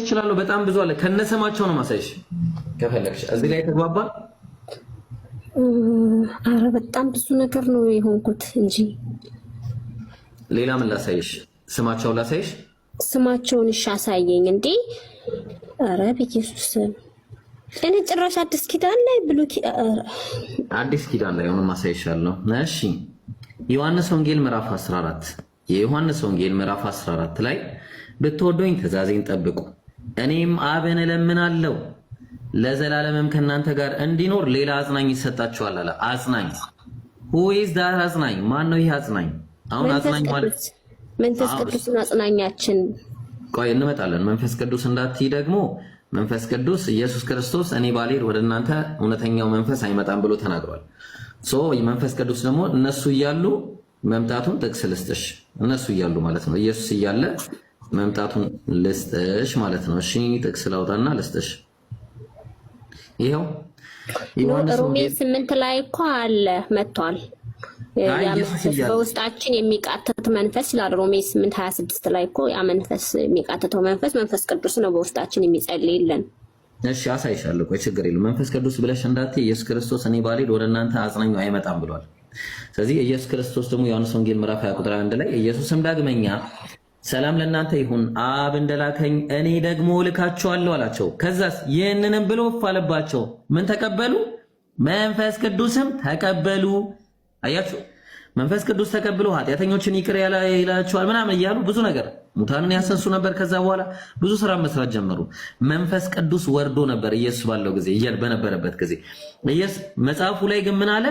ይችላል በጣም ብዙ አለ ከነሰማቸው ነው ማሳይሽ ከፈለግሽ እዚህ ላይ ተግባባ አረ በጣም ብዙ ነገር ነው የሆንኩት እንጂ ሌላ ምን ላሳይሽ ስማቸው ላሳይሽ ስማቸውን አሳየኝ እንዴ አረ በኢየሱስ እኔ ጭራሽ አዲስ ኪዳን ላይ ብሉ አዲስ ኪዳን ላይ ሆኖ ማሳይሻለሁ እሺ ዮሐንስ ወንጌል ምዕራፍ 14 የዮሐንስ ወንጌል ምዕራፍ 14 ላይ ብትወዱኝ ትእዛዜን ጠብቁ እኔም አብን እለምናለሁ ለዘላለምም ከናንተ ጋር እንዲኖር ሌላ አጽናኝ ይሰጣችኋል አለ አጽናኝ who is that አጽናኝ ማን ነው ይሄ አጽናኝ አሁን አጽናኝ ማለት መንፈስ ቅዱስን አጽናኛችን ቆይ እንመጣለን መንፈስ ቅዱስ እንዳትይ ደግሞ መንፈስ ቅዱስ ኢየሱስ ክርስቶስ እኔ ባልሄድ ወደ እናንተ እውነተኛው መንፈስ አይመጣም ብሎ ተናግሯል ሶ መንፈስ ቅዱስ ደግሞ እነሱ ይያሉ መምጣቱን ጥቅስ ልስጥሽ እነሱ ይያሉ ማለት ነው ኢየሱስ ይያለ መምጣቱን ልስጥሽ ማለት ነው እሺ ጥቅስ ላውጣና ልስጥሽ ይሄው ሮሜ 8 ላይ እኮ አለ መጥቷል በውስጣችን የሚቃተት መንፈስ ይላል ሮሜ 8:26 ላይ እኮ ያ መንፈስ የሚቃተተው መንፈስ ቅዱስ ነው በውስጣችን የሚጸልይልን እሺ አሳይሻለሁ ቆይ ችግር የለም መንፈስ ቅዱስ ብለሽ እንዳትይ ኢየሱስ ክርስቶስ እኔ ባልሄድ ወደ እናንተ አጽናኙ አይመጣም ብሏል ስለዚህ ኢየሱስ ክርስቶስ ደግሞ ዮሐንስ ወንጌል ምዕራፍ 20 ቁጥር 1 ላይ ኢየሱስም ዳግመኛ ሰላም ለእናንተ ይሁን አብ እንደላከኝ እኔ ደግሞ ልካቸዋለሁ አላቸው ከዛስ ይህንንም ብሎ ፋለባቸው ምን ተቀበሉ መንፈስ ቅዱስም ተቀበሉ አያችሁ መንፈስ ቅዱስ ተቀብሎ ኃጢያተኞችን ይቅር ይላቸዋል ምናምን እያሉ ብዙ ነገር ሙታንን ያሰንሱ ነበር ከዛ በኋላ ብዙ ስራ መስራት ጀመሩ መንፈስ ቅዱስ ወርዶ ነበር ኢየሱስ ባለው ጊዜ በነበረበት ጊዜ ኢየሱስ መጽሐፉ ላይ ግን ምን አለ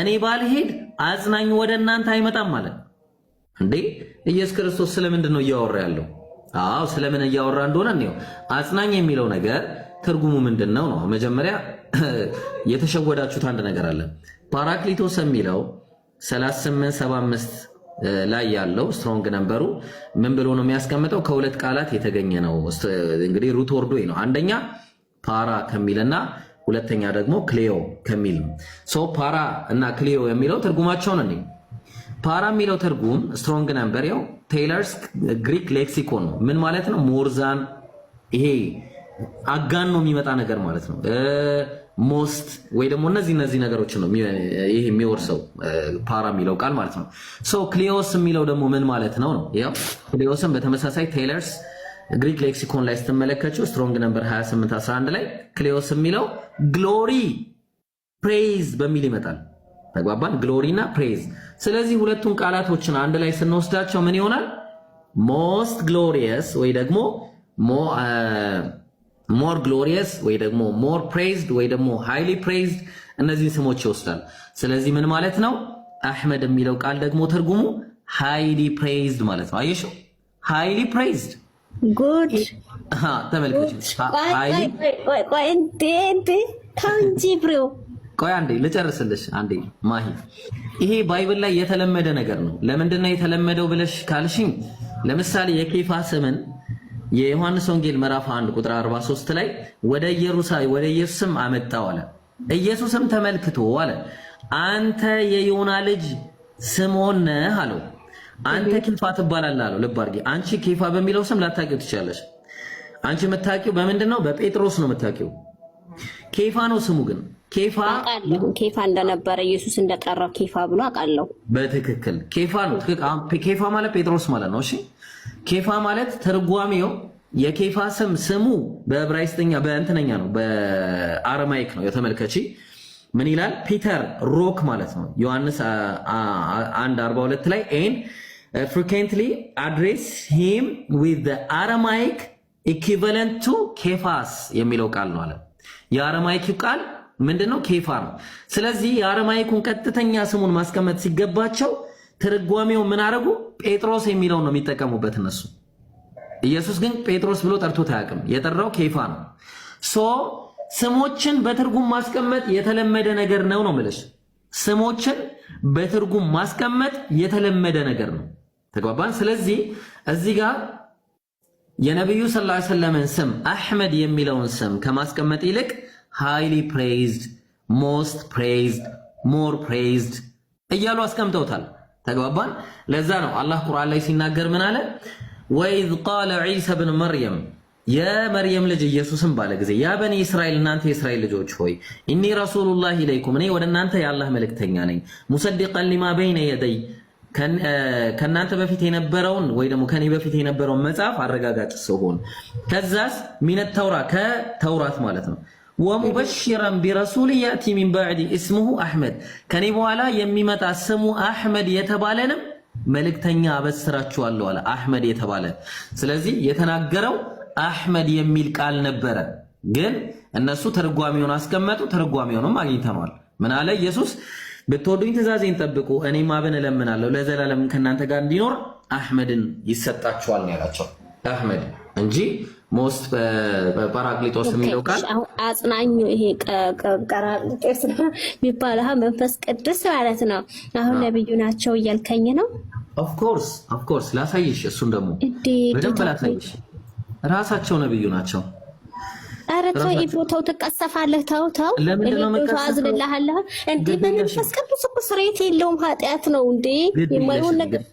እኔ ባልሄድ አጽናኝ ወደ እናንተ አይመጣም ማለት እንዴ ኢየሱስ ክርስቶስ ስለምንድን ነው እያወራ ያለው አዎ ስለምን እያወራ እንደሆነ ነው አጽናኝ የሚለው ነገር ትርጉሙ ምንድነው ነው መጀመሪያ የተሸወዳችሁት አንድ ነገር አለ ፓራክሊቶስ የሚለው 3875 ላይ ያለው ስትሮንግ ነምበሩ ምን ብሎ ነው የሚያስቀምጠው ከሁለት ቃላት የተገኘ ነው እንግዲህ ሩት ወርዶ ነው አንደኛ ፓራ ከሚልና ሁለተኛ ደግሞ ክሌዮ ከሚል ሶ ፓራ እና ክሌዮ የሚለው ትርጉማቸው ነው ፓራ የሚለው ትርጉም ስትሮንግ ነምበር ያው ቴይለርስ ግሪክ ሌክሲኮን ነው ምን ማለት ነው ሞርዛን ይሄ አጋን ነው የሚመጣ ነገር ማለት ነው ሞስት ወይ ደግሞ እነዚህ ነገሮች ነው ይሄ የሚወርሰው ፓራ የሚለው ቃል ማለት ነው ሶ ክሊዮስ የሚለው ደግሞ ምን ማለት ነው ያው ክሊዮስም በተመሳሳይ ቴይለርስ ግሪክ ሌክሲኮን ላይ ስትመለከቱ ስትሮንግ ነምበር 2811 ላይ ክሊዮስ የሚለው ግሎሪ ፕሬዝ በሚል ይመጣል ተግባባን ግሎሪ እና ፕሬዝ ስለዚህ ሁለቱን ቃላቶችን አንድ ላይ ስንወስዳቸው ምን ይሆናል ሞስት ግሎሪየስ ወይ ደግሞ ሞር ግሎሪየስ ወይ ደግሞ ሞር ፕሬዝድ ወይ ደግሞ ሃይሊ ፕሬዝድ እነዚህ ስሞች ይወስዳል ስለዚህ ምን ማለት ነው አህመድ የሚለው ቃል ደግሞ ትርጉሙ ሃይሊ ፕሬዝድ ማለት ነው አየሽ ሃይሊ ፕሬዝድ ጉድ ተመልከቱ ሃይሊ ቆይ እንዴ ታንጂ ብሮ ቆይ አንዴ ልጨርስልሽ አንዴ ማሂ ይሄ ባይብል ላይ የተለመደ ነገር ነው ለምንድነው የተለመደው ብለሽ ካልሽኝ ለምሳሌ የኬፋ ስምን የዮሐንስ ወንጌል ምዕራፍ 1 ቁጥር 43 ላይ ወደ ኢየሱስም አመጣው አለ ኢየሱስም ተመልክቶ አለ አንተ የዮና ልጅ ስምዖን ነህ አለው አንተ ኬፋ ትባላለህ አለው ልብ አድርጊ አንቺ ኬፋ በሚለው ስም ላታውቂው ትችላለሽ አንቺ የምታውቂው በምንድነው በጴጥሮስ ነው የምታውቂው ኬፋ ነው ስሙ ግን ኬፋ እንደነበረ ኢየሱስ እንደጠራው ኬፋ ብሎ አውቃለሁ በትክክል ኬፋ ነው ኬፋ ማለት ጴጥሮስ ማለት ነው እሺ ኬፋ ማለት ተርጓሚው የኬፋ ስሙ በዕብራይስጥኛ በእንተነኛ ነው በአረማይክ ነው የተመልከቺ ምን ይላል ፒተር ሮክ ማለት ነው ዮሐንስ 1:42 ላይ and frequently address him with the Aramaic equivalent to ኬፋስ የሚለው ቃል ነው አለ የአረማይክ ቃል ምንድነው ኬፋ ነው ስለዚህ የአረማይኩን ቀጥተኛ ስሙን ማስቀመጥ ሲገባቸው ትርጓሜው ምን አረጉ ጴጥሮስ የሚለው ነው የሚጠቀሙበት እነሱ ኢየሱስ ግን ጴጥሮስ ብሎ ጠርቶት አያውቅም የጠራው ኬፋ ነው ሶ ስሞችን በትርጉም ማስቀመጥ የተለመደ ነገር ነው ማለት ስሞችን በትርጉም ማስቀመጥ የተለመደ ነገር ነው ተግባባን ስለዚህ እዚህ ጋር የነብዩ ሰለላሁ ዐለይሂ ወሰለም ስም አህመድ የሚለውን ስም ከማስቀመጥ ይልቅ highly praised most praised more praised እያሉ አስቀምጠውታል ተግባባን ለዛ ነው አላህ ቁርአን ላይ ሲናገር ምን አለ وإذ قال عيسى بن مريم የመርየም ልጅ ኢየሱስን ባለ ጊዜ ያ በኒ እስራኤል እናንተ የእስራኤል ልጆች ሆይ ኢኒ ረሱሉላሂ ኢለይኩም እኔ ወደ እናንተ የአላህ መልእክተኛ ነኝ ሙሰዲቀን ሊማ በይነ የደይ ከናንተ በፊት የነበረውን ወይ ደግሞ ከኔ በፊት የነበረውን መጽሐፍ አረጋጋጭ ሲሆን ከዛስ ሚነ ተውራ ከተውራት ማለት ነው ወሙበሽራን ቢረሱል ያቲ ሚን ባዕዲ እስሙሁ አህመድ ከኔ በኋላ የሚመጣ ስሙ አህመድ የተባለንም መልእክተኛ አበስራችኋለሁ አለ አህመድ የተባለ ስለዚህ የተናገረው አህመድ የሚል ቃል ነበረ ግን እነሱ ተርጓሚውን አስቀመጡ ተርጓሚውንም አግኝተናል ምን አለ ኢየሱስ በተወዱኝ ትእዛዜን ጠብቁ እኔም አብን እለምናለሁ ለዘላለም ከናንተ ጋር እንዲኖር አህመድን ይሰጣችኋል ነው ያላቸው አህመድ እንጂ ሞስት ፓራክሊጦስ የሚለው ቃል አጽናኙ ይሄ ቃራቅሊጦስ የሚባለው መንፈስ ቅዱስ ማለት ነው አሁን ነብዩ ናቸው እያልከኝ ነው ኦፍ ኮርስ ላሳይሽ እሱን ደግሞ በደንብ ላሳይሽ ራሳቸው ነብዩ ናቸው አረ ተው ኢብሮ ተው ተቀሰፋለህ ተው ለምን ነው አዝንልሃለሁ እንዴ መንፈስ ቅዱስ እኮ ስሬት የለውም ኃጢአት ነው እንዴ የማይሆን ነገር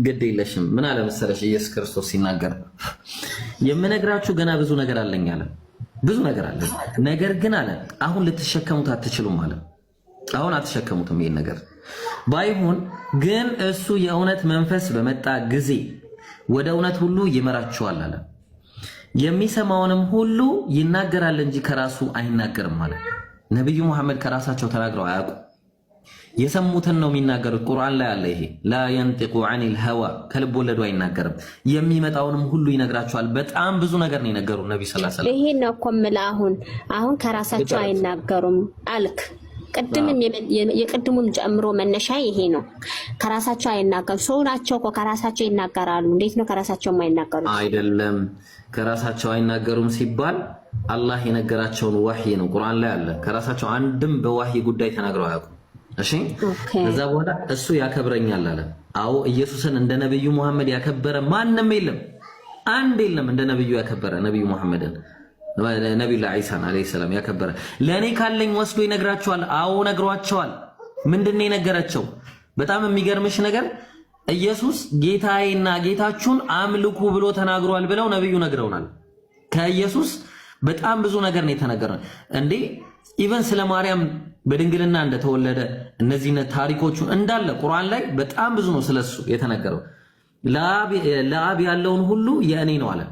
ግድ የለሽም ምን አለ መሰለሽ ኢየሱስ ክርስቶስ ሲናገር የምነግራችሁ ገና ብዙ ነገር አለኝ አለ ብዙ ነገር አለ ነገር ግን አለ አሁን ልትሸከሙት አትችሉም አለ አሁን አትሸከሙትም ይሄን ነገር ባይሆን ግን እሱ የእውነት መንፈስ በመጣ ጊዜ ወደ እውነት ሁሉ ይመራችኋል አለ የሚሰማውንም ሁሉ ይናገራል እንጂ ከራሱ አይናገርም ማለት ነብዩ መሐመድ ከራሳቸው ተናግረው አያውቁ የሰሙትን ነው የሚናገሩት ቁርአን ላይ አለ ይሄ ላ ينطق عن الهوى ከልብ ወለዱ አይናገርም የሚመጣውንም ሁሉ ይነግራቸዋል በጣም ብዙ ነገር ነው የነገሩ ነብዩ ሰለላሁ ዐለይሂ ወሰለም ይሄ ነው እኮ አሁን ከራሳቸው አይናገሩም አልክ ቀድምም የቀድሙም ጨምሮ መነሻ ይሄ ነው ከራሳቸው አይናገሩ ሰው ናቸው እኮ ከራሳቸው ይናገራሉ እንዴት ነው ከራሳቸው የማይናገሩት አይደለም ከራሳቸው አይናገሩም ሲባል አላህ የነገራቸውን ወህይ ነው ቁርአን ላይ አለ ከራሳቸው አንድም በወህይ ጉዳይ ተናግረው አያውቁም እሺ ከዛ በኋላ እሱ ያከብረኛል አለ አዎ ኢየሱስን እንደ ነብዩ መሐመድ ያከበረ ማንንም የለም አንድ የለም እንደ ነብዩ ያከበረ ነብዩ መሐመድን ነብዩ ኢሳ አለይሂ ሰላም ያከበረ ለኔ ካለኝ ወስዶ ይነግራቸዋል አዎ ነግሯቸዋል ምንድነው የነገራቸው በጣም የሚገርምሽ ነገር ኢየሱስ ጌታዬና ጌታችሁን አምልኩ ብሎ ተናግሯል ብለው ነብዩ ነግረውናል ከኢየሱስ በጣም ብዙ ነገር ነው የተነገረው እንዴ ኢቨን ስለ ማርያም በድንግልና እንደተወለደ እነዚህ ታሪኮቹ እንዳለ ቁርአን ላይ በጣም ብዙ ነው ስለሱ የተነገረው ለአብ ያለውን ሁሉ የኔ ነው አለ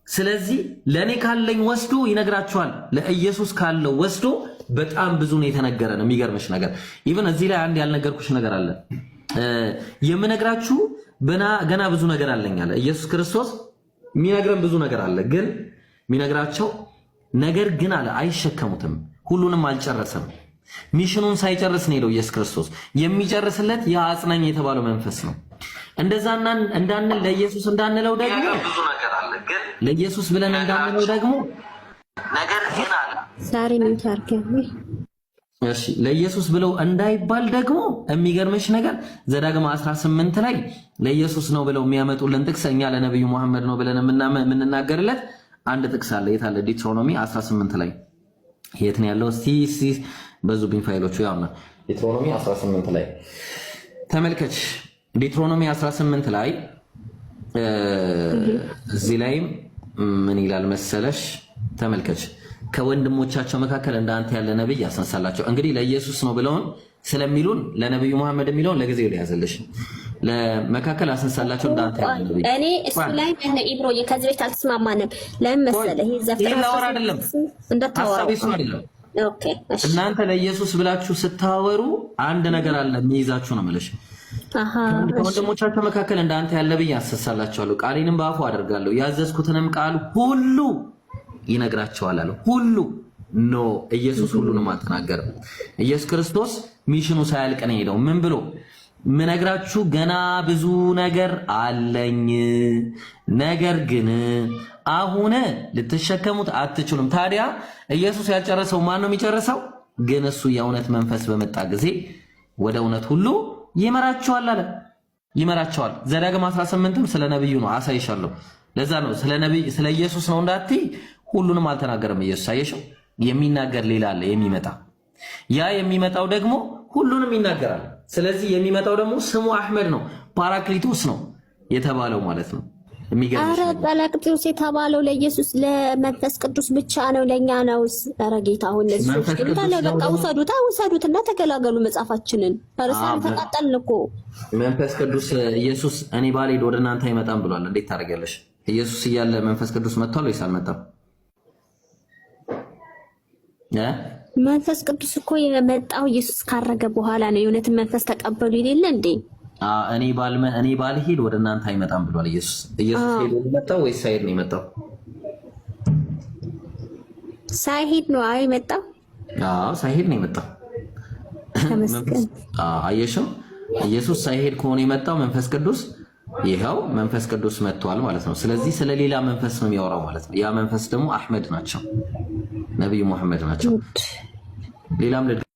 ስለዚህ ለኔ ካለኝ ወስዶ ይነግራቸዋል ለኢየሱስ ካለው ወስዶ በጣም ብዙ ነው የተነገረ ነው የሚገርምሽ ነገር ኢቨን እዚህ ላይ አንድ ያልነገርኩሽ ነገር አለ የምነግራችሁ ገና ብዙ ነገር አለኝ አለ ኢየሱስ ክርስቶስ የሚነግረን ብዙ ነገር አለ ግን የሚነግራቸው ነገር ግን አለ አይሸከሙትም ሁሉንም አልጨረሰም ሚሽኑን ሳይጨርስ ነው ኢየሱስ ክርስቶስ የሚጨርስለት ያ አጽናኝ የተባለው መንፈስ ነው እንደዛና እንዳንል ለኢየሱስ እንዳንለው ደግሞ ብዙ ነገር አለ ግን ለኢየሱስ ብለን እንዳንለው ደግሞ ነገር ግን አለ ዛሬ ምን ታርከኝ እሺ ለኢየሱስ ብለው እንዳይባል ደግሞ የሚገርምሽ ነገር ዘዳግም 18 ላይ ለኢየሱስ ነው ብለው የሚያመጡልን ጥቅስ እኛ ለነብዩ መሐመድ ነው ብለን የምንናገርለት አንድ ጥቅስ አለ የታለ ዲትሮኖሚ 18 ላይ የት ነው ያለው እስቲ በዙብኝ ፋይሎቹ ያውና ዲትሮኖሚ 18 ላይ ተመልከች ዲትሮኖሚ 18 ላይ እዚህ ላይ ምን ይላል መሰለሽ ተመልከች ከወንድሞቻቸው መካከል እንዳንተ ያለ ነብይ ያስነሳላቸው እንግዲህ ለኢየሱስ ነው ብለውን ስለሚሉን ለነብዩ መሐመድ የሚለውን ለጊዜው ሊያዘልሽ ለመካከል አስነሳላቸው እንዳንተ ያለ ነብይ እኔ እሱ ላይ እነ ኢብሮ ከዚህ ቤት አልተስማማንም ለምን መሰለህ ይሄ ዘፍጥረት አይደለም እንደታወራው ኦኬ እናንተ ለኢየሱስ ብላችሁ ስታወሩ አንድ ነገር አለ የሚይዛችሁ ነው ማለት ከወንድሞቻቸው መካከል እንዳንተ ያለ ነብይ ያስነሳላቸዋለሁ ቃሌንም በአፉ አደርጋለሁ ያዘዝኩትንም ቃል ሁሉ ይነግራቸዋል አለ ሁሉ ኖ ኢየሱስ ሁሉንም አልተናገረም ኢየሱስ ክርስቶስ ሚሽኑ ሳያልቅ ነው ሄደው ምን ብሎ ምነግራችሁ ገና ብዙ ነገር አለኝ ነገር ግን አሁን ልትሸከሙት አትችሉም ታዲያ ኢየሱስ ያልጨረሰው ማን ነው የሚጨርሰው ግን እሱ የእውነት መንፈስ በመጣ ጊዜ ወደ እውነት ሁሉ ይመራቸዋል አለ ይመራቸዋል ዘዳግም 18ም ስለ ነብዩ ነው አሳይሻለሁ ለዛ ነው ስለ ኢየሱስ ነው እንዳትይ ሁሉንም አልተናገረም ኢየሱስ አየሽው የሚናገር ሌላ አለ የሚመጣ ያ የሚመጣው ደግሞ ሁሉንም ይናገራል ስለዚህ የሚመጣው ደግሞ ስሙ አህመድ ነው ፓራክሊቶስ ነው የተባለው ማለት ነው የሚገርምሽ አረ ጰራቅሊጦስ የተባለው ለኢየሱስ ለመንፈስ ቅዱስ ብቻ ነው፣ ለኛ ነው። አረ ጌታ ሆይ ለዚህ ግን በቃ ውሰዱትና ተገላገሉ መጽሐፋችንን። ፈርሳን ተቃጠልን እኮ። መንፈስ ቅዱስ ኢየሱስ እኔ ባልሄድ ወደ እናንተ አይመጣም ብሏል። እንዴት ታደርጊያለሽ? ኢየሱስ እያለ መንፈስ ቅዱስ መጥቷል ወይስ አልመጣም? መንፈስ ቅዱስ እኮ የመጣው ኢየሱስ ካረገ በኋላ ነው። የእውነትን መንፈስ ተቀበሉ ይሌለ እንዴ? እኔ ባልሄድ ወደ እናንተ አይመጣም ብሏል ኢየሱስ። ኢየሱስ ሄዶ የመጣው ወይስ ሳይሄድ ነው የመጣው? ሳይሄድ ነው የመጣው። ሳይሄድ ነው የመጣው። ተመስገን። አየሽው? ኢየሱስ ሳይሄድ ከሆነ የመጣው መንፈስ ቅዱስ ይኸው መንፈስ ቅዱስ መጥቷል ማለት ነው። ስለዚህ ስለሌላ መንፈስ ነው የሚያወራው ማለት ነው። ያ መንፈስ ደግሞ አህመድ ናቸው፣ ነብዩ መሐመድ ናቸው። ሌላም